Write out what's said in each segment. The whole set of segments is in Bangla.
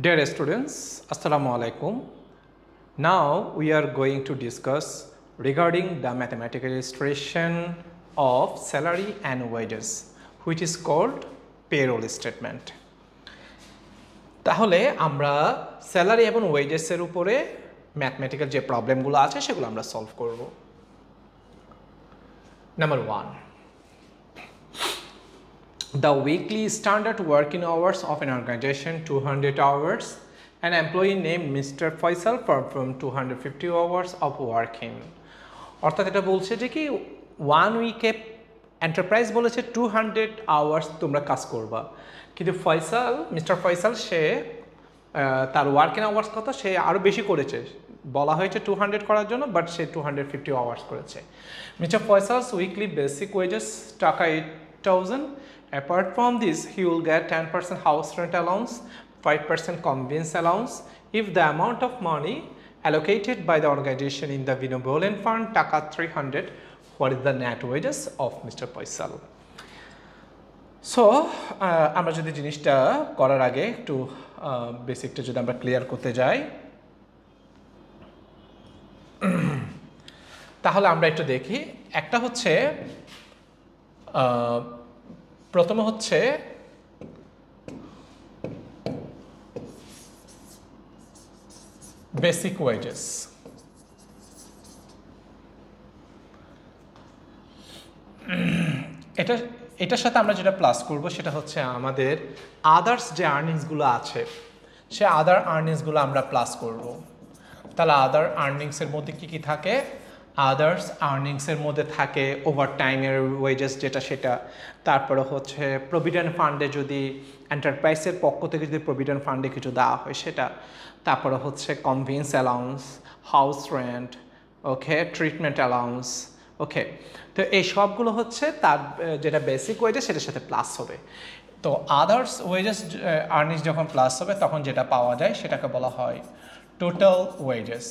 Dear students, Assalamu alaikum. Now we are going to discuss regarding the mathematical illustration of salary and wages, which is called payroll statement. তাহলে আমরা স্যালারি এবং ওয়েজেসের উপরে ম্যাথমেটিক্যাল যে প্রবলেমগুলো আছে সেগুলো আমরা সলভ করব। Number 1. The weekly standard working hours of an organization 200 hours. An employee named Mr. Faisal performed 250 hours of working. অর্থাৎ এটা বলছে যে কি 1 উইকে এন্টারপ্রাইজ বলেছে 200 আওয়ার্স তোমরা কাজ করবা, কিন্তু মিস্টার ফয়সাল সে তার ওয়ার্কিং আওয়ার্স কত, সে আরও বেশি করেছে। বলা হয়েছে 200 করার জন্য, বাট সে 250 আওয়ার্স করেছে। মিস্টার ফয়সালস উইকলি বেসিক ওয়েজেস টাকা 8,000. Apart from this, he will get 10% house rent allowance, 5% convenience allowance. If the amount of money allocated by the organization in the benevolent fund taka 300, what is the net wages of Mr. Faisal? So, আমরা যদি জিনিসটা করার আগে একটু বেসিকটা যদি আমরা ক্লিয়ার করতে যাই, তাহলে আমরা একটু দেখি। একটা হচ্ছে প্রথমে হচ্ছে বেসিক ওয়েজেস। এটার সাথে আমরা যেটা প্লাস করব সেটা হচ্ছে আমাদের আদার্স যে আর্নিংসগুলো আছে সে আদার আর্নিংসগুলো আমরা প্লাস করব। তাহলে আদার আর্নিংসের মধ্যে কি কি থাকে? আদার্স আর্নিংসের মধ্যে থাকে ওভার টাইমের ওয়েজেস যেটা সেটা, তারপরে হচ্ছে প্রভিডেন্ট ফান্ডে যদি এন্টারপ্রাইজের পক্ষ থেকে যদি প্রভিডেন্ট ফান্ডে কিছু দেওয়া হয় সেটা, তারপরে হচ্ছে কনভেন্স অ্যালাউন্স, হাউস রেন্ট, ওকে, ট্রিটমেন্ট অ্যালাউন্স, ওকে। তো এই সবগুলো হচ্ছে তার যেটা বেসিক ওয়েজেস সেটার সাথে প্লাস হবে। তো আদার্স ওয়েজেস আর্নিংস যখন প্লাস হবে তখন যেটা পাওয়া যায় সেটাকে বলা হয় টোটাল ওয়েজেস।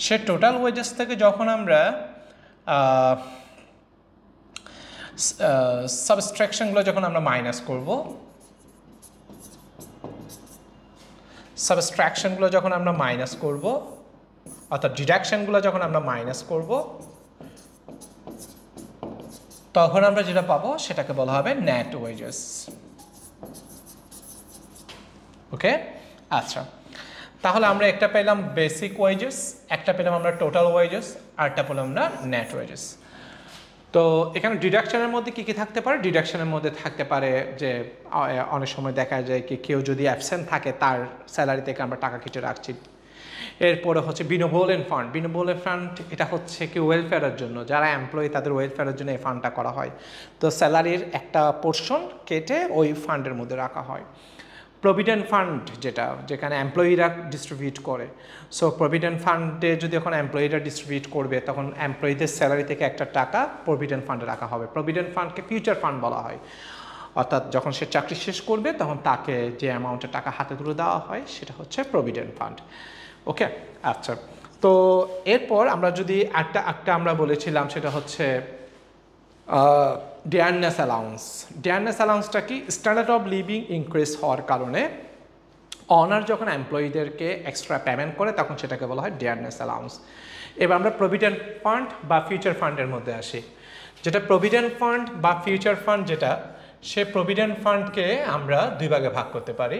সে টোটাল ওয়েজেস থেকে যখন আমরা সাবস্ট্রাকশনগুলো যখন আমরা মাইনাস করব, অর্থাৎ ডিডাকশনগুলো যখন আমরা মাইনাস করব, তখন আমরা যেটা পাবো সেটাকে বলা হবে নেট ওয়েজেস। ওকে, আচ্ছা। তাহলে আমরা একটা পেলাম বেসিক ওয়েজেস, একটা পেলাম আমরা টোটাল ওয়েজেস, আর একটা পেলাম আমরা নেট ওয়েজেস। তো এখানে ডিডাকশনের মধ্যে কি কি থাকতে পারে? ডিডাকশনের মধ্যে থাকতে পারে যে অনেক সময় দেখা যায় কি কেউ যদি অ্যাবসেন্ট থাকে তার স্যালারি থেকে আমরা টাকা কেটে রাখছি। এরপরে হচ্ছে বিনোভোলেন্ট ফান্ড, এটা হচ্ছে কি ওয়েলফেয়ারের জন্য, যারা এমপ্লয়ি তাদের ওয়েলফেয়ারের জন্য এই ফান্ডটা করা হয়। তো স্যালারির একটা পোর্শন কেটে ওই ফান্ডের মধ্যে রাখা হয়। প্রভিডেন্ট ফান্ড যেখানে এমপ্লয়িরা ডিস্ট্রিবিউট করে, সো প্রভিডেন্ট ফান্ডে যদি এখন এমপ্লয়িরা ডিস্ট্রিবিউট করবে তখন এমপ্লয়িদের স্যালারি থেকে একটা টাকা প্রভিডেন্ট ফান্ডে রাখা হবে। প্রভিডেন্ট ফান্ডকে ফিউচার ফান্ড বলা হয়, অর্থাৎ যখন সে চাকরি শেষ করবে তখন তাকে যে অ্যামাউন্টের টাকা হাতে তুলে দেওয়া হয় সেটা হচ্ছে প্রভিডেন্ট ফান্ড। ওকে, আচ্ছা। তো এরপর আমরা যদি একটা আমরা বলেছিলাম সেটা হচ্ছে ডিয়ারনেস অ্যালাউন্সটা কি? স্ট্যান্ডার্ড অফ লিভিং ইনক্রিজ হওয়ার কারণে অনার যখন এমপ্লয়িদেরকে এক্সট্রা পেমেন্ট করে তখন সেটাকে বলা হয় ডিয়ারনেস অ্যালাউন্স। এবার আমরা প্রভিডেন্ট ফান্ড বা ফিউচার ফান্ডের মধ্যে আসি। যেটা প্রভিডেন্ট ফান্ড বা ফিউচার ফান্ড যেটা, সে প্রভিডেন্ট ফান্ডকে আমরা দুই ভাগে ভাগ করতে পারি।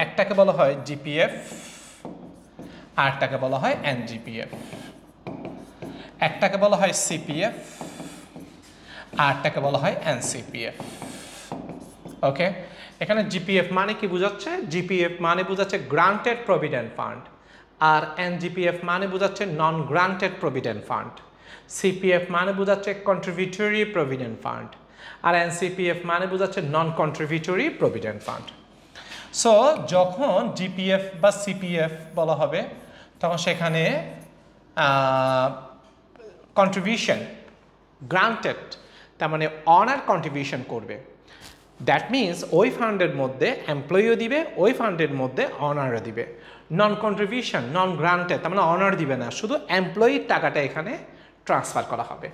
একটাকে বলা হয় জিপিএফ, আর একটাকে বলা হয় এনজিপিএফ। একটাকে বলা হয় সিপিএফ, আরটাকে বলা হয় এনসিপিএফ। ওকে, এখানে জিপিএফ মানে কি বোঝাচ্ছে? জিপিএফ মানে বোঝাচ্ছে গ্রান্টেড প্রভিডেন্ট ফান্ড, আর এনজিপিএফ মানে বোঝাচ্ছে নন গ্রান্টেড প্রভিডেন্ট ফান্ড। সিপিএফ মানে বোঝাচ্ছে কন্ট্রিবিউটরি প্রভিডেন্ট ফান্ড, আর এনসিপিএফ মানে বোঝাচ্ছে নন কন্ট্রিবিউটরি প্রভিডেন্ট ফান্ড। সো যখন জিপিএফ বা সিপিএফ বলা হবে তখন সেখানে কন্ট্রিবিউশন গ্রান্টেড, তার মানে অনার কন্ট্রিবিউশন করবে। দ্যাট মিনস ওই ফান্ডের মধ্যে এমপ্লয়িও দিবে, ওই ফান্ডের মধ্যে অনারও দিবে। নন কন্ট্রিবিউশন, নন গ্রান্টেড, তার মানে অনার দিবে না, শুধু এমপ্লয়ির টাকাটা এখানে ট্রান্সফার করা হবে।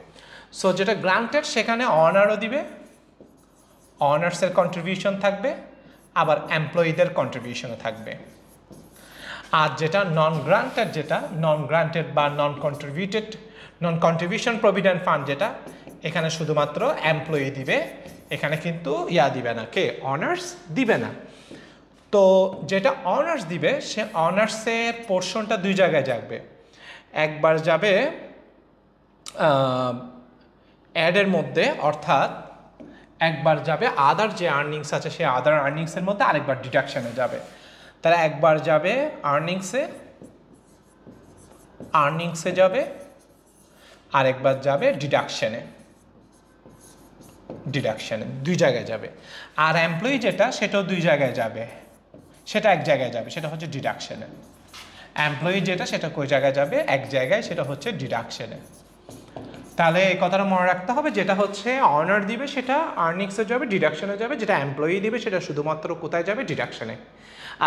সো যেটা গ্রান্টেড সেখানে অনারও দিবে, অনার্সের কন্ট্রিবিউশন থাকবে, আবার এমপ্লয়ীদের কন্ট্রিবিউশনও থাকবে। আর যেটা নন গ্রান্টেড বা নন কন্ট্রিবিউশন প্রভিডেন্ট ফান্ড, যেটা এখানে শুধুমাত্র এমপ্লয়ি দিবে, এখানে কিন্তু দিবে না, কে? অনার্স দিবে না। তো যেটা অনার্স দিবে সে অনার্সের পোর্শনটা দুই জায়গায় যাবে। একবার যাবে অ্যাডের মধ্যে, অর্থাৎ একবার যাবে আদার যে আর্নিংস আছে সেই আদার আর্নিংসের মধ্যে, আরেকবার ডিডাকশনে যাবে। তারা একবার যাবে আর্নিংসে যাবে, আরেকবার যাবে ডিডাকশনে, দুই জায়গায় যাবে। আর এমপ্লয়ি যেটা সেটাও দুই জায়গায় যাবে, সেটা এক জায়গায় যাবে, সেটা হচ্ছে ডিডাকশনে। এমপ্লয়ি যেটা সেটা কই জায়গায় যাবে? এক জায়গায়, সেটা হচ্ছে ডিডাকশনে। তাহলে এই কথাটা মনে রাখতে হবে, যেটা হচ্ছে অনার দিবে সেটা আর্নিংসে যাবে, ডিডাকশনে যাবে, যেটা এমপ্লয়ি দিবে সেটা শুধুমাত্র কোথায় যাবে? ডিডাকশনে।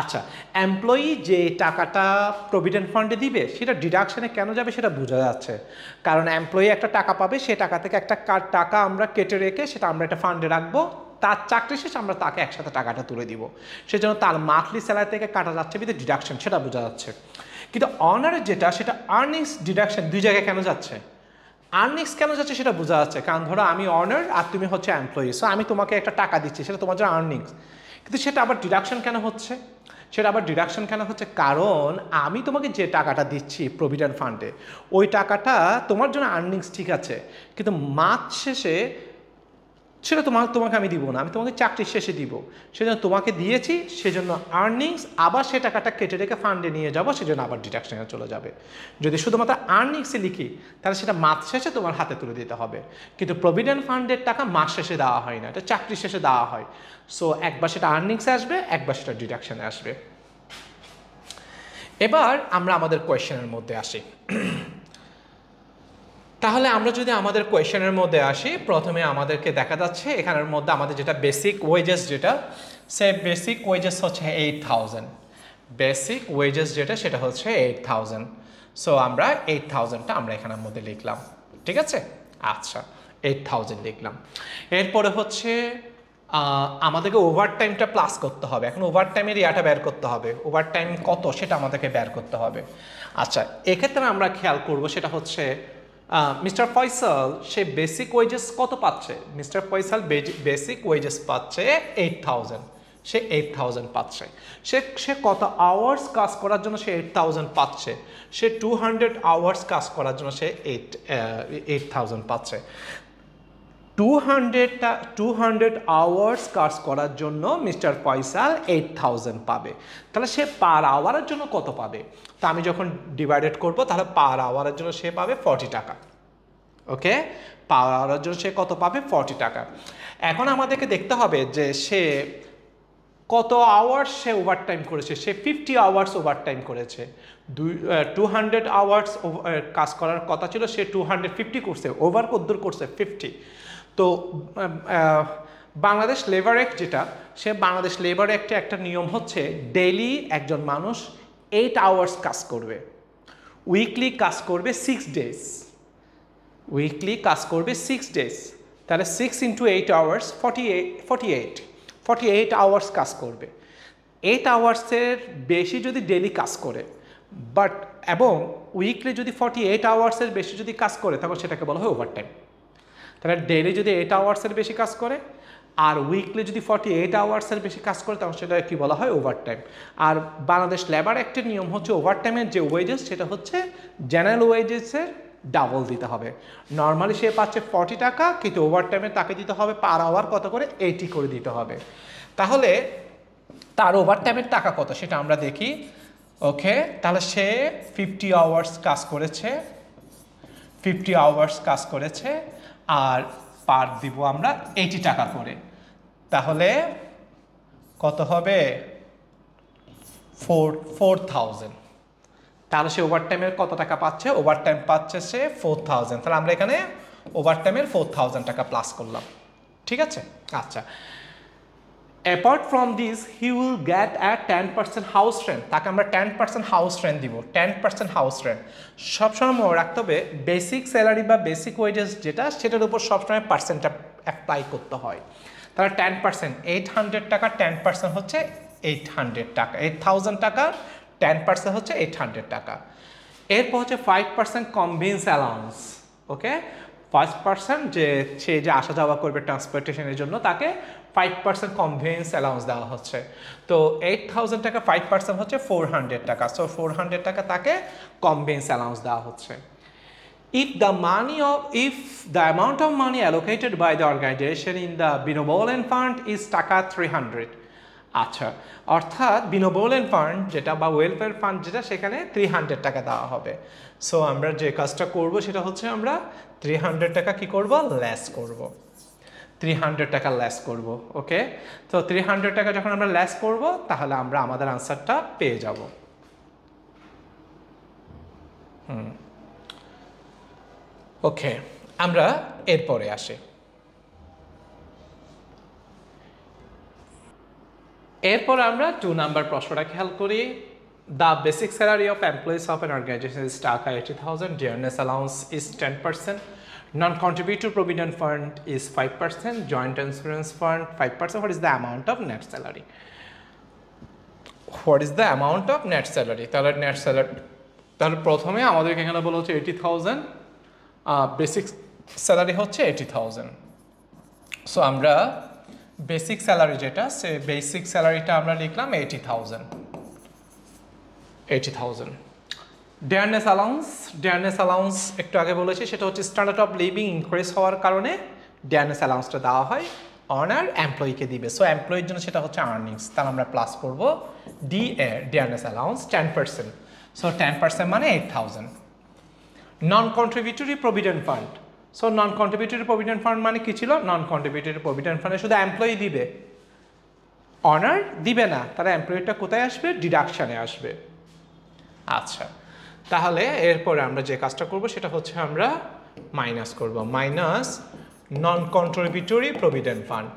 আচ্ছা, এমপ্লয়ি যে টাকাটা প্রভিডেন্ট ফান্ডে দিবে সেটা ডিডাকশনে কেন যাবে সেটা বোঝা যাচ্ছে, কারণ এমপ্লয়ি একটা টাকা পাবে, সে টাকা থেকে একটা টাকা আমরা কেটে রেখে সেটা আমরা একটা ফান্ডে রাখবো, তার চাকরি শেষ আমরা তাকে একসাথে টাকাটা তুলে দিব, সেজন্য তার মান্থলি স্যালারি থেকে কাটা যাচ্ছে বিধে ডিডাকশন, সেটা বোঝা যাচ্ছে। কিন্তু অনারের যেটা সেটা আর্নিংস ডিডাকশন দুই জায়গায় কেন যাচ্ছে? আর্নিংস কেন যাচ্ছে সেটা বোঝা যাচ্ছে, কারণ ধরো আমি অনার আর তুমি হচ্ছে এমপ্লয়ি, সো আমি তোমাকে একটা টাকা দিচ্ছি, সেটা তোমার জন্য আর্নিংস, কিন্তু সেটা আবার ডিডাকশন কেন হচ্ছে? কারণ আমি তোমাকে যে টাকাটা দিচ্ছি প্রভিডেন্ট ফান্ডে, ওই টাকাটা তোমার জন্য আর্নিংস ঠিক আছে, কিন্তু মাস শেষে সেটা তোমাকে আমি দিব না, আমি তোমাকে চাকরির শেষে দিব, সেজন্য তোমাকে দিয়েছি, সেজন্য আর্নিংস, আবার সে টাকাটা কেটে রেখে ফান্ডে নিয়ে যাবো, সেজন্য আবার ডিডাকশনে চলে যাবে। যদি শুধুমাত্র আর্নিংসে লিখি তাহলে সেটা মাস শেষে তোমার হাতে তুলে দিতে হবে, কিন্তু প্রভিডেন্ট ফান্ডের টাকা মাস শেষে দেওয়া হয় না, এটা চাকরির শেষে দেওয়া হয়। সো একবার সেটা আর্নিংসে আসবে, একবার সেটা ডিডাকশনে আসবে। এবার আমরা আমাদের কোয়েশ্চেনের মধ্যে আসি। তাহলে আমরা যদি আমাদের কোয়েশ্চেনের মধ্যে আসি, প্রথমে আমাদেরকে দেখা যাচ্ছে এখানের মধ্যে আমাদের যেটা বেসিক ওয়েজেস, যেটা সে বেসিক ওয়েজেস হচ্ছে 8,000, বেসিক ওয়েজেস যেটা সেটা হচ্ছে 8,000। সো আমরা 8,000টা আমরা এখানের মধ্যে লিখলাম, ঠিক আছে? আচ্ছা, 8,000 লিখলাম। এরপরে হচ্ছে আমাদেরকে ওভারটাইমটা প্লাস করতে হবে। এখন ওভারটাইমের ইয়াটা বের করতে হবে, ওভারটাইম কত সেটা আমাদেরকে বের করতে হবে। আচ্ছা, এক্ষেত্রে আমরা খেয়াল করব, সেটা হচ্ছে মিস্টার ফয়সাল সে বেসিক ওয়েজেস কত পাচ্ছে? মিস্টার ফয়সাল বেসিক ওয়েজেস পাচ্ছে 8,000, সে 8,000 পাচ্ছে। সে কত আওয়ার্স কাজ করার জন্য সে 8,000 পাচ্ছে? সে 200 আওয়ার্স কাজ করার জন্য সে 8,000 পাচ্ছে। 200 আওয়ার্স কাজ করার জন্য মিস্টার ফয়সাল 8,000 পাবে। তাহলে সে পার আওয়ারের জন্য কত পাবে? তা আমি যখন ডিভাইডেড করব, তাহলে পার আওয়ারের জন্য সে পাবে 40 টাকা। ওকে, পার আওয়ারের জন্য সে কত পাবে? 40 টাকা। এখন আমাদেরকে দেখতে হবে যে সে কত আওয়ার্স সে ওভারটাইম করেছে। সে 50 আওয়ার্স ওভারটাইম করেছে। 200 আওয়ার্স কাজ করার কথা ছিল, সে 250 করছে। ওভার কতদূর করছে? 50। তো বাংলাদেশ লেবার অ্যাক্ট যেটা, সে বাংলাদেশ লেবার অ্যাক্টে একটা নিয়ম হচ্ছে ডেইলি একজন মানুষ 8 আওয়ার্স কাজ করবে, উইকলি কাজ করবে 6 ডেজ, উইকলি কাজ করবে 6 ডেজ। তাহলে 6 × 8 আওয়ার্স 48 আওয়ার্স কাজ করবে। 8 আওয়ার্সের বেশি যদি ডেইলি কাজ করে, এবং উইকলি যদি 48 আওয়ার্সের বেশি যদি কাজ করে, তখন সেটাকে বলা হয় ওভারটাইম। তাহলে ডেইলি যদি 8 আওয়ার্সের বেশি কাজ করে আর উইকলি যদি 48 আওয়ার্সের বেশি কাজ করে, তখন সেটা কি বলা হয়? ওভারটাইম। আর বাংলাদেশ লেবার অ্যাক্টের নিয়ম হচ্ছে ওভারটাইমের যে ওয়েজেস সেটা হচ্ছে জেনারেল ওয়েজেসের ডাবল দিতে হবে। নর্মালি সে পাচ্ছে 40 টাকা, কিন্তু ওভারটাইমে তাকে দিতে হবে পার আওয়ার কত করে? 80 করে দিতে হবে। তাহলে তার ওভারটাইমের টাকা কত সেটা আমরা দেখি। ওকে, তাহলে সে 50 আওয়ার্স কাজ করেছে, 50 আওয়ার্স কাজ করেছে, আর পার দিব আমরা 80 টাকা করে। তাহলে কত হবে? 4,000। তাহলে সে ওভারটাইমের কত টাকা পাচ্ছে? ওভারটাইম পাচ্ছে সে 4,000। তাহলে আমরা এখানে ওভারটাইমের 4,000 টাকা প্লাস করলাম, ঠিক আছে? আচ্ছা, apart from this he will get a 10% house rent. তাকে আমরা 10% হাউস রেন্ট দিব, 10% হাউস রেন্ট। সবসময় মনে রাখতে হবে বেসিক স্যালারি বা বেসিক ওয়েজেস যেটা, সেটার উপর সবসময় পার্সেন্টটা অ্যাপ্লাই করতে হয়। তাহলে 10%, 800 টাকা 10% হচ্ছে 800 টাকা, 8000 টাকা 10% হচ্ছে 800 টাকা। এরপর হচ্ছে 5% কনভেন্স অ্যালাউন্স। ওকে, 5% যে সে যে আসা যাওয়া করবে ট্রান্সপোর্টেশনের জন্য তাকে 5% কনভেন্স অ্যালাউন্স দেওয়া হচ্ছে। তো 8000 টাকা 5% হচ্ছে 400 টাকা। সো 400 টাকা তাকে কনভেন্স অ্যালাউন্স দেওয়া হচ্ছে। If the amount of money allocated by the organization in the benevolent fund is টাকা 300, আচ্ছা, অর্থাৎ benevolent ফান্ড যেটা বা ওয়েলফেয়ার ফান্ড যেটা, সেখানে 300 টাকা দেওয়া হবে। সো আমরা যে কাজটা করব সেটা হচ্ছে আমরা 300 টাকা কি করব, লেস করব, 300 টাকা লেস করব। ওকে, তো 300 টাকা যখন আমরা লেস করব তাহলে আমরা আমাদের আনসারটা পেয়ে যাব। ওকে, আমরা এরপরে আসি। এরপর আমরা 2 নাম্বার প্রশ্নটা খেয়াল করি। The basic salary of employees of an organization is টাকা 80,000, dearness allowance is 10%, non contributory provident fund is 5%, joint insurance fund 5%. What is the amount of net salary? What is the amount of net salary? তাহলে নেট স্যালারি, তাহলে প্রথমে আমাদেরকে এখানে বলা হচ্ছে 80,000, বেসিক স্যালারি হচ্ছে 80,000। সো আমরা বেসিক স্যালারি যেটা, সে বেসিক স্যালারিটা আমরা লিখলাম 80,000। ডিয়ারনেস অ্যালাউন্স একটু আগে বলেছি, সেটা হচ্ছে স্ট্যান্ডার্ড অফ লিভিং ইনক্রিজ হওয়ার কারণে ডিয়ারনেস অ্যালাউন্সটা দেওয়া হয়, অনার এমপ্লয়িকে দিবে। সো এমপ্লয়ির জন্য সেটা হচ্ছে আর্নিংস, তাহলে আমরা প্লাস করব ডিয়ারনেস অ্যালাউন্স 10%। সো 10% মানে 8,000। Non contributory provident fund, so non contributory provident fund মানে কি ছিল? নন কন্ট্রিবিউটরি প্রভিডেন্ট ফান্ডে শুধু এমপ্লয়ি দিবে, অনার দিবে না, তারা এমপ্লয়িটা কোথায় আসবে? ডিডাকশানে আসবে। আচ্ছা, তাহলে এরপরে আমরা যে কাজটা করব সেটা হচ্ছে আমরা মাইনাস করব, মাইনাস নন কন্ট্রিবিউটরি প্রভিডেন্ট ফান্ড।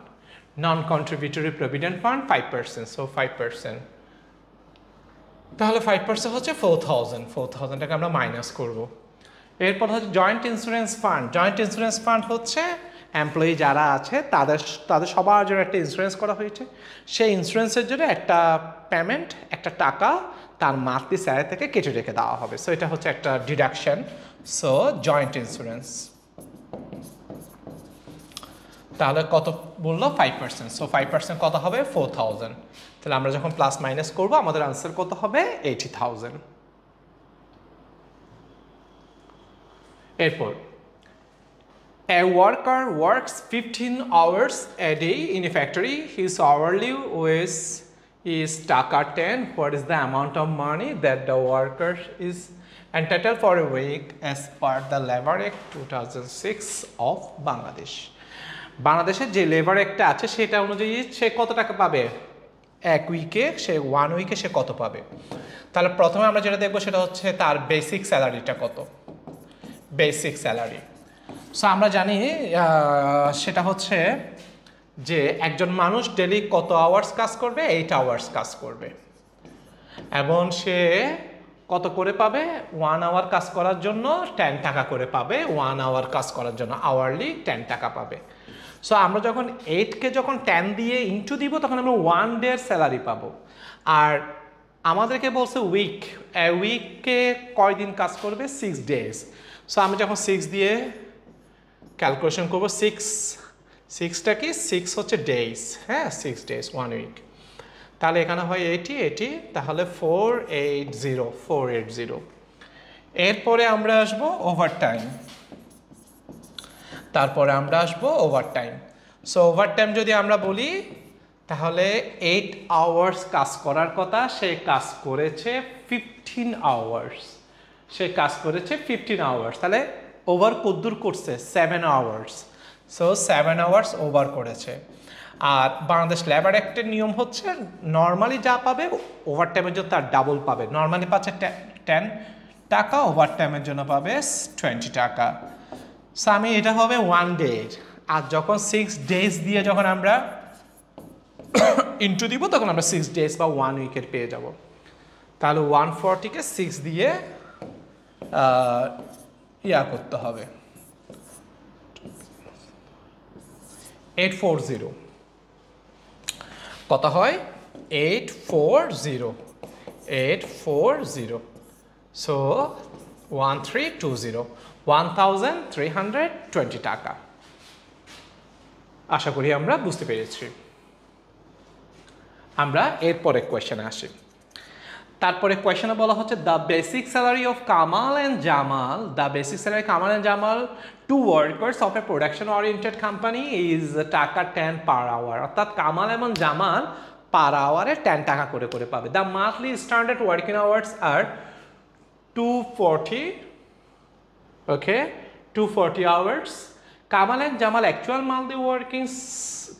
নন কন্ট্রিবিউটরি প্রভিডেন্ট ফান্ড 5%, সো 5%, তাহলে 5% হচ্ছে 4,000 টাকা আমরা মাইনাস করব। এরপর হচ্ছে joint insurance fund. Joint insurance fund হচ্ছে এমপ্লয়ি যারা আছে তাদের সবার জন্য একটা ইন্স্যুরেন্স করা হয়েছে, সেই ইন্স্যুরেন্সের জন্য একটা পেমেন্ট, একটা টাকা তার মান্থলি স্যালারি থেকে কেটে রেখে দেওয়া হবে। সো এটা হচ্ছে একটা ডিডাকশন। সো জয়েন্ট ইন্স্যুরেন্স, তাহলে কত বললো? 5%। সো 5% কত হবে? 4,000। তাহলে আমরা যখন প্লাস মাইনাস করবো আমাদের আনসার কত হবে? 80,000। এরপর a worker works 15 hours a day in a factory. His hourly wage is টাকা 10. What is the amount of money that the worker is entitled for a week as per the Labor Act 2006 of Bangladesh? বাংলাদেশের যে লেবার অ্যাক্টটা আছে সেটা অনুযায়ী সে কত টাকা পাবে এক উইকে, সে 1 উইকে সে কত পাবে? তাহলে প্রথমে আমরা যেটা দেখবো সেটা হচ্ছে তার বেসিক স্যালারিটা কত। বেসিক স্যালারি, সো আমরা জানি সেটা হচ্ছে যে একজন মানুষ ডেলি কত আওয়ার্স কাজ করবে? 8 আওয়ার্স কাজ করবে, এবং সে কত করে পাবে? 1 আওয়ার কাজ করার জন্য 10 টাকা করে পাবে। 1 আওয়ার কাজ করার জন্য আওয়ারলি 10 টাকা পাবে। সো আমরা যখন 8কে যখন 10 দিয়ে ইনটু দিব তখন আমরা 1 ডের স্যালারি পাবো। আর আমাদেরকে বলছে উইকে কয় দিন কাজ করবে? 6 ডেজ। সো আমি যখন 6 দিয়ে ক্যালকুলেশন করবো, 6টা কি? 6 হচ্ছে ডেজ, হ্যাঁ, 6 ডেজ 1 উইক। তাহলে এখানে হয় 80, তাহলে 480। এরপরে আমরা আসবো ওভারটাইম, তারপরে আমরা আসবো ওভারটাইম। সো ওভারটাইম যদি আমরা বলি তাহলে 8 আওয়ার্স কাজ করার কথা, সে কাজ করেছে 15 আওয়ার্স। সে কাজ করেছে 15 আওয়ার্স, তাহলে ওভার কদ্দূর করছে? 7 আওয়ার্স। সো 7 আওয়ার্স ওভার করেছে। আর বাংলাদেশ লেবার অ্যাক্টের নিয়ম হচ্ছে নর্মালি যা পাবে ওভারটাইমের জন্য তার ডাবল পাবে। নর্মালি পাচ্ছে 10 টাকা, ওভারটাইমের জন্য পাবে 20 টাকা। সো আমি এটা হবে 1 ডে। আর যখন 6 ডেজ দিয়ে যখন আমরা ইনটু দিব তখন আমরা 6 ডেজ বা 1 উইকের পেয়ে যাব। তাহলে 140কে 6 দিয়ে করতে হবে, 840। কত হয় 840 সো 1320 1320 টাকা। আশা করি আমরা বুঝতে পেরেছি। আমরা এরপরে কোয়েশ্চেনে আসি। তারপরে কোয়েশ্চেনে বলা হচ্ছে the basic salary of Kamal and Jamal, the basic salary Kamal and Jamal two workers of a production oriented company is টাকা 10 পার আওয়ার। অর্থাৎ কামাল এবং জামাল পার আওয়ারে 10 টাকা করে করে পাবে। The monthly standard working hours আর 240, okay 240 hours. Kamal and Jamal actual monthly working,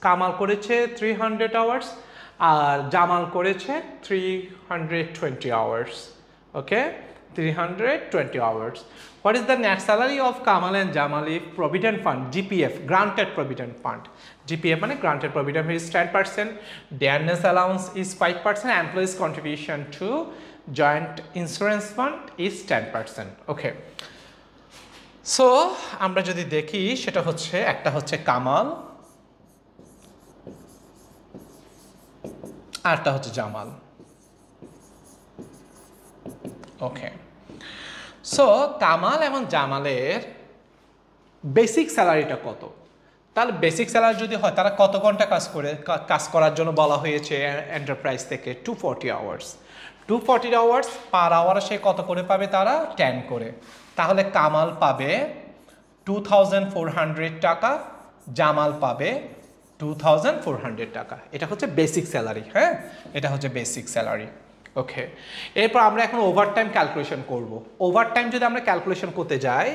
Kamal করেছে 300 আওয়ার্স আর জামাল করেছে 320 hours, okay 320 hours. What is the net salary of Kamal and Jamal if provident fund GPF granted provident fund, GPF মানে granted provident fund is 10%, dearness allowance is 5%, employees contribution to joint insurance fund is 10%, okay. So আমরা যদি দেখি সেটা হচ্ছে একটা হচ্ছে কামাল আরটা হচ্ছে জামাল, ওকে। সো কামাল এবং জামালের বেসিক স্যালারিটা কত? তাহলে বেসিক স্যালারি যদি হয় তারা কত ঘন্টা কাজ করার জন্য বলা হয়েছে এন্টারপ্রাইজ থেকে 240 আওয়ার্স। 240 আওয়ার্স পার আওয়ারে সে কত করে পাবে? তারা 10 করে। তাহলে কামাল পাবে 2400 টাকা, জামাল পাবে 2400 টাকা। এটা হচ্ছে বেসিক স্যালারি, হ্যাঁ এটা হচ্ছে বেসিক স্যালারি, ওকে। এরপর আমরা এখন ওভারটাইম ক্যালকুলেশন করব। ওভারটাইম যদি আমরা ক্যালকুলেশন করতে যাই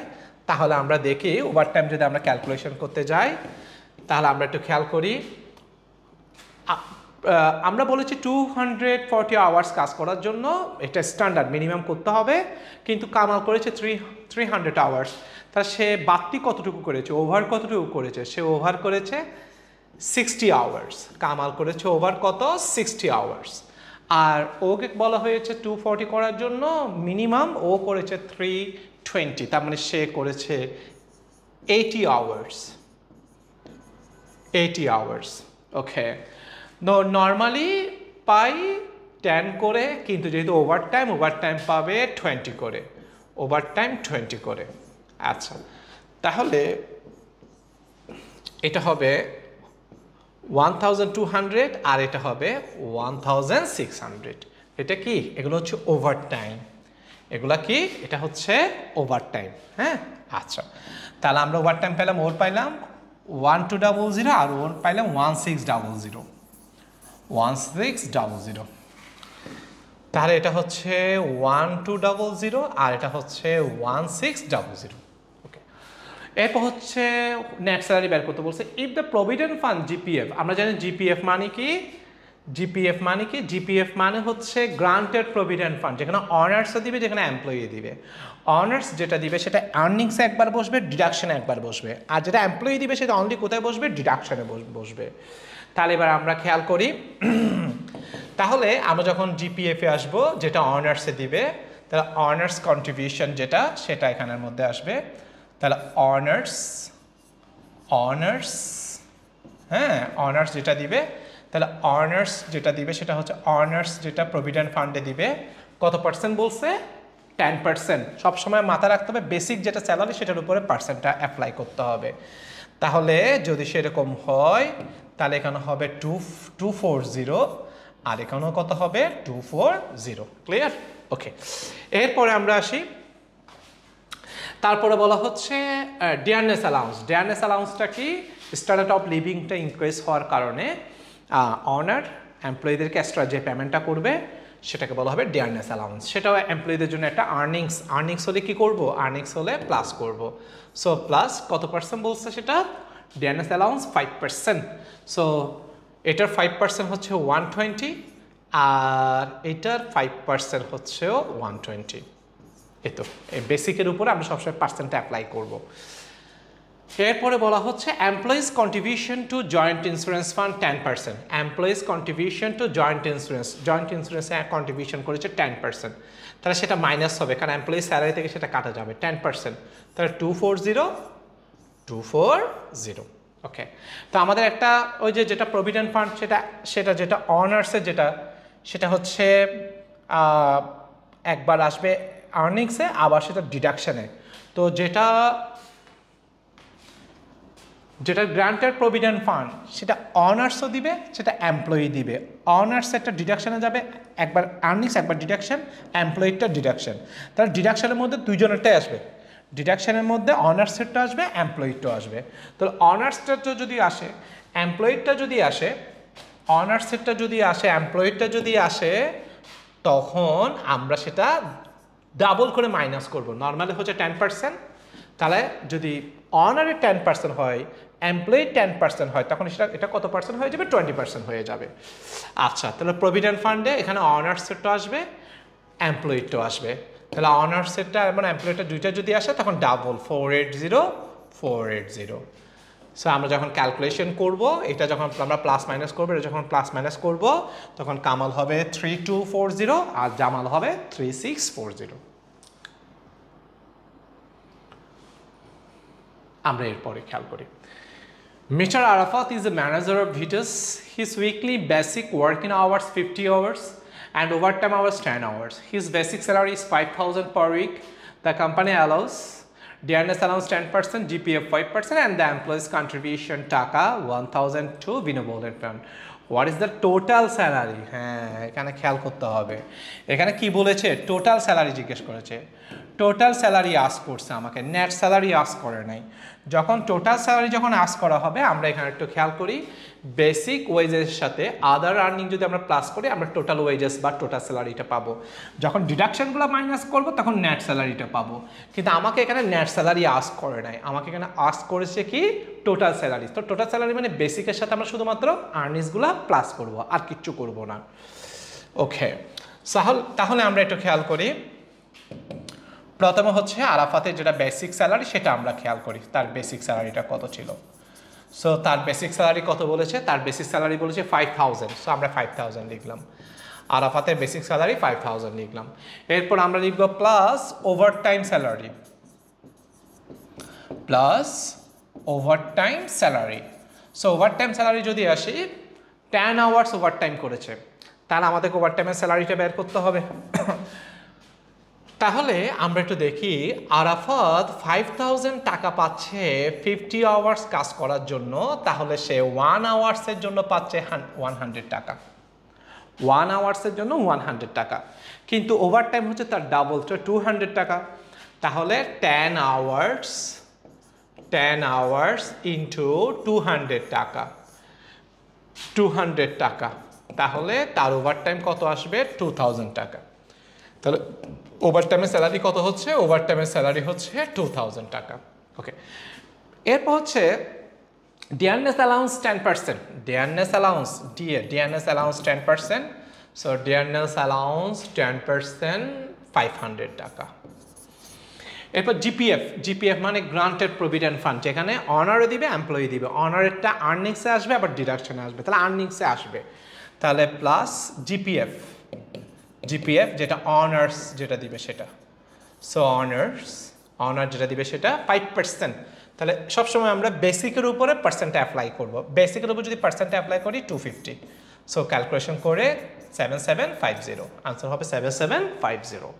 তাহলে আমরা দেখি ওভারটাইম যদি আমরা ক্যালকুলেশন করতে যাই তাহলে আমরা একটু খেয়াল করি। আমরা বলেছি 240 আওয়ার্স কাজ করার জন্য এটা স্ট্যান্ডার্ড মিনিমাম করতে হবে, কিন্তু কামাল করেছে 300 আওয়ার্স। তা সে বাড়তি কতটুকু করেছে, ওভার কতটুকু করেছে? সে ওভার করেছে 60 আওয়ার্স। কামাল করেছে ওভার কত? 60 আওয়ার্স। আর ওকে বলা হয়েছে 240 করার জন্য মিনিমাম ও করেছে 320, তার মানে সে করেছে 80 আওয়ার্স, 80 আওয়ার্স, ওকে। নর্মালি পাই 10 করে, কিন্তু যেহেতু ওভারটাইম পাবে 20 করে, ওভারটাইম 20 করে। আচ্ছা, তাহলে এটা হবে 1200 আর এটা হবে 1600। এটা কি? এগুলো হচ্ছে ওভারটাইম। এগুলা কি? এটা হচ্ছে ওভারটাইম, হ্যাঁ। আচ্ছা, তাহলে আমরা ওভারটাইম পেলাম, ওর পাইলাম 1200 আর ওর পাইলাম 1600, 1600। তাহলে এটা হচ্ছে 1200 আর এটা হচ্ছে 1600, ওকে। এরপর হচ্ছে নেট স্যালারি বের করতে বলছে। If the provident fund GPF, আমরা জানি জিপিএফ মানে কি? জিপিএফ মানে কি? জিপিএফ মানে হচ্ছে গ্রান্টেড প্রভিডেন্ট ফান্ড, যেখানে অনার্সও দিবে, যেখানে এমপ্লয়ি দিবে। অনার্স যেটা দিবে সেটা আর্নিংসে একবার বসবে, ডিডাকশনে একবার বসবে, আর যেটা এমপ্লয়ি দিবে সেটা অনলি কোথায় বসবে? ডিডাকশনে বসবে। তাহলে এবার আমরা খেয়াল করি, তাহলে আমরা যখন জিপিএফে আসবো যেটা অনার্সে দিবে, তাহলে অনার্স কন্ট্রিবিউশন যেটা সেটা এখানের মধ্যে আসবে। তাহলে অনার্স, হ্যাঁ অনার্স যেটা দিবে, তাহলে অনার্স যেটা দিবে সেটা হচ্ছে অনার্স যেটা প্রভিডেন্ট ফান্ডে দিবে কত পার্সেন্ট বলছে? 10%। সবসময় মাথায় রাখতে হবে বেসিক যেটা স্যালারি সেটার উপরে পার্সেন্টটা অ্যাপ্লাই করতে হবে। তাহলে যদি সেরকম হয় তাহলে এখানে হবে 240 আর এখানেও কত হবে? 240। ক্লিয়ার? ওকে। এরপরে আমরা আসি, তারপরে বলা হচ্ছে ডিয়ারনেস অ্যালাউন্স। ডিয়ারনেস অ্যালাউন্সটা কি? স্ট্যান্ডার্ড অফ লিভিংটা ইনক্রিজ হওয়ার কারণে অনার এমপ্লয়ীদেরকে এক্সট্রা যে পেমেন্টটা করবে সেটাকে বলা হবে ডিয়ারনেস অ্যালাউন্স। সেটাও এমপ্লয়ীদের জন্য একটা আর্নিংস হলে কি করব? আর্নিংস হলে প্লাস করব। সো প্লাস কত পার্সেন্ট বলছে সেটা? Dearness allowance 5%। সো এটার 5% হচ্ছে 120 আর এটার 5% হচ্ছেও 120। এই তো এই বেসিকের উপরে আমরা সবসময় পার্সেন্টটা অ্যাপ্লাই করব। এরপরে বলা হচ্ছে employees contribution to joint insurance fund 10%। Employees contribution to joint ইন্স্যুরেন্সে কন্ট্রিবিউশন করেছে 10%। তাহলে সেটা মাইনাস হবে, কারণ এমপ্লয়িজ স্যালারি থেকে সেটা কাটা যাবে 10%। তাহলে 240 ওকে, তো আমাদের একটা ওই যে যেটা প্রভিডেন্ট ফান্ড সেটা যেটা অনার্সের সেটা হচ্ছে একবার আসবে আর্নিংসে, আবার সেটা ডিডাকশনে। তো যেটা গ্রান্টেড প্রভিডেন্ট ফান্ড সেটা অনার্সও দিবে, সেটা এমপ্লয়ি দিবে। অনার্স একটা ডিডাকশনে যাবে, একবার আর্নিংস একবার ডিডাকশন, এমপ্লয়িটা ডিডাকশন। তাহলে ডিডাকশনের মধ্যে দুইজনেরটাই আসবে, ডিডাকশনের মধ্যে অনার্সেরটা আসবে, এমপ্লয়িটা আসবে। তাহলে অনার্সটা যদি আসে, এমপ্লয়িটা যদি আসে, অনার্সেরটা যদি আসে, এমপ্লয়িটা যদি আসে, তখন আমরা সেটা ডাবল করে মাইনাস করব। নর্মালি হচ্ছে 10%, তাহলে যদি অনারের 10% হয়, এমপ্লয়ির 10% হয়, তখন এটা কত পার্সেন্ট হয়ে যাবে? 20% হয়ে যাবে। আচ্ছা, তাহলে প্রভিডেন্ট ফান্ডে এখানে অনার্সেরটা আসবে, এমপ্লয়িরটা আসবে। তাহলে অনার্সেরটা এবং এমপ্লয়িটা দুইটা যদি আসে, তখন ডাবল 480। সো আমরা যখন ক্যালকুলেশন করব, এটা যখন আমরা প্লাস মাইনাস করবো, এটা যখন প্লাস মাইনাস করব, তখন কামাল হবে 3240 আর জামাল হবে 3640। আমরা এরপরে খেয়াল করি। Mr. Arafat is the manager of Vitas. His weekly basic working hours 50 hours and overtime hours 10 hours. His basic salary is 5,000 per week. The company allows DNS allowance 10%, GPF 5%, and the employee's contribution টাকা 1,000 to Vinobodent Fund. What is the total salary? হ্যাঁ, এখানে খেয়াল করতে হবে। এখানে কি বলেছে? টোটাল স্যালারি জিজ্ঞেস করেছে। টোটাল স্যালারি আস্ক করছে আমাকে, নেট স্যালারি আস্ক করে নাই। যখন টোটাল স্যালারি যখন আস্ক করা হবে, আমরা এখানে একটু খেয়াল করি, বেসিক ওয়েজের সাথে আদার আর্নিং যদি আমরা প্লাস করি, আমরা টোটাল ওয়েজেস বা টোটাল স্যালারিটা পাবো। যখন ডিডাকশনগুলো মাইনাস করবো, তখন নেট স্যালারিটা পাবো। কিন্তু আমাকে এখানে নেট স্যালারি আস্ক করে নাই, আমাকে এখানে আস্ক করেছে কি? Total salary. তো টোটাল স্যালারি মানে বেসিকের সাথে আমরা শুধুমাত্র আর্নিংসগুলো প্লাস করবো, আর কিচ্ছু করবো না। ওকে, তাহলে আমরা একটু খেয়াল করি। প্রথমে হচ্ছে আরাফাতের যেটা বেসিক স্যালারি, সেটা আমরা খেয়াল করি, তার বেসিক স্যালারিটা কত ছিল। সো তার বেসিক স্যালারি কত বলেছে? তার বেসিক স্যালারি বলেছে 5,000। সো আমরা 5,000 লিখলাম। আরাফাতের বেসিক স্যালারি 5,000 লিখলাম। এরপর আমরা লিখব plus overtime salary, plus overtime salary. So overtime salary যদি আসি, 10 আওয়ার্স ওভারটাইম করেছে, তাহলে আমাদেরকে ওভারটাইমের স্যালারিটা বের করতে হবে। তাহলে আমরা একটু দেখি, আরাফাত 5,000 টাকা পাচ্ছে 50 আওয়ার্স কাজ করার জন্য, তাহলে সে 1 আওয়ার্সের জন্য পাচ্ছে 100 টাকা। 1 আওয়ার্সের জন্য 100 টাকা, কিন্তু ওভারটাইম হচ্ছে তার ডাবল, তো 200 টাকা। তাহলে 10 আওয়ার্স ইন্টু 200 টাকা, 200 টাকা। তাহলে তার ওভারটাইম কত আসবে? 2,000 টাকা। তাহলে ওভারটাইমের স্যালারি কত হচ্ছে? ওভারটাইমের স্যালারি হচ্ছে 2,000 টাকা। ওকে, এরপর হচ্ছে dearness allowance 10%, dearness allowance dearness allowance 10%। So dearness allowance 10% 500 টাকা। এরপর জিপিএফ মানে গ্রান্টেড প্রভিডেন্ট ফান্ড, যেখানে অনারে দিবে, এমপ্লয়ি দিবে। অনারেরটা আর্নিংসে আসবে, আবার ডিডাকশনে আসবে, তাহলে আর্নিংসে আসবে। তাহলে প্লাস জিপিএফ যেটা অনার্স যেটা দিবে সেটা। সো অনার যেটা দিবে সেটা 5%। তাহলে সবসময় আমরা বেসিকের উপরে পার্সেন্টটা অ্যাপ্লাই করব। বেসিকের উপর যদি পার্সেন্টটা অ্যাপ্লাই করি 250। সো ক্যালকুলেশন করে 7750, আনসার হবে 7750।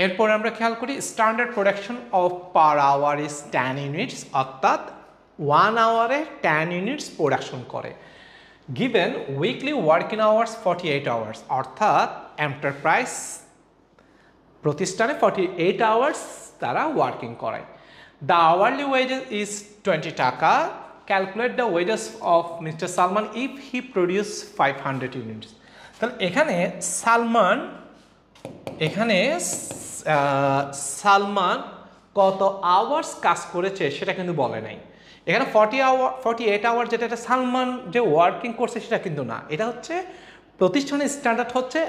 এরপর আমরা খেয়াল করি, standard production of per hour is 10 units, অর্থাৎ 1 আওয়ারে 10 ইউনিটস প্রোডাকশন করে। Given weekly working hours 48 hours, অর্থাৎ এন্টারপ্রাইজ প্রতিষ্ঠানে 48 আওয়ার্স তারা ওয়ার্কিং করায়। দ্য আওয়ারলি ওয়েজেস ইজ 20 টাকা। Calculate the wages of mister Salman if he produce 500 units. তাহলে এখানে সালমান কত আওয়ার্স কাজ করেছে সেটা কিন্তু বলে নাই। এখানে 48 আওয়ার যেটা, এটা সালমান যে ওয়ার্কিং করছে সেটা কিন্তু না। এটা হচ্ছে প্রতিষ্ঠানের স্ট্যান্ডার্ড হচ্ছে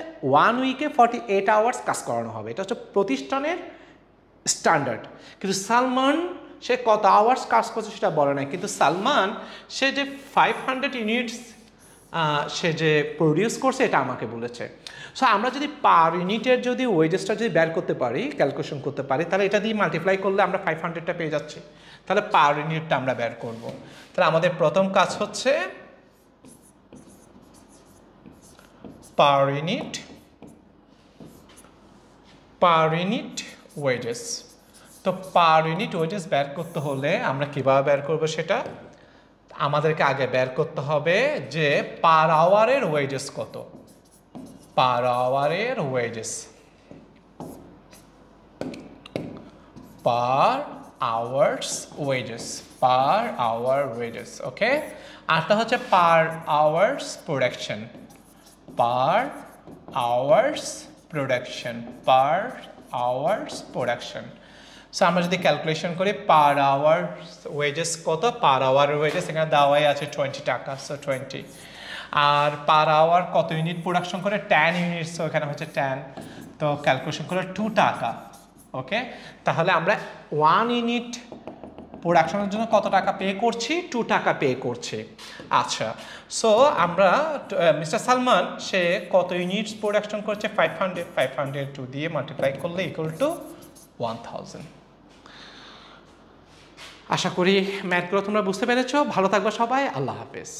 1 উইকে 48 আওয়ার্স কাজ করানো হবে, এটা হচ্ছে প্রতিষ্ঠানের স্ট্যান্ডার্ড। কিন্তু সালমান সে কত আওয়ার্স কাজ করছে সেটা বলে নাই। কিন্তু সালমান সে যে 500 ইউনিটস সে যে প্রডিউস করছে এটা আমাকে বলেছে। সো আমরা যদি পার ইউনিটের যদি ওয়েজেসটা যদি বের করতে পারি, ক্যালকুলেশন করতে পারি, তাহলে এটা দিয়ে মাল্টিপ্লাই করলে আমরা 500টা পেয়ে যাচ্ছি। তাহলে পার ইউনিটটা আমরা বের করব। তাহলে আমাদের প্রথম কাজ হচ্ছে পার ইউনিট ওয়েজেস। তো পার ইউনিট ওয়েজেস বের করতে হলে আমরা কিভাবে বের করব সেটা আমাদেরকে আগে বের করতে হবে যে পার আওয়ারের ওয়েজেস কত, পার আওয়ারের wages, per hours wages, per hour wages. Okay, আরটা হচ্ছে per hours production, per hours production, per hours production. So আমরা যদি ক্যালকুলেশন করি পার আওয়ার ওয়েজেস কত, পার আওয়ার ওয়েজেস এখানে দেওয়াই আছে 20 টাকা, সো 20। আর পার আওয়ার কত ইউনিট প্রোডাকশন করে, 10 ইউনিট, সো এখানে হচ্ছে 10, তো ক্যালকুলেশন করে 2 টাকা। ওকে, তাহলে আমরা 1 ইউনিট প্রোডাকশনের জন্য কত টাকা পে করছি, 2 টাকা পে করছি। আচ্ছা, সো আমরা মিস্টার সালমান সে কত ইউনিটস প্রোডাকশন করছে, 500 2 দিয়ে মাল্টিপ্লাই করলে ইকুয়াল টু 1000। আশা করি ম্যাথগুলো তোমরা বুঝতে পেরেছো। ভালো থাকবে সবাই, আল্লাহ হাফেজ।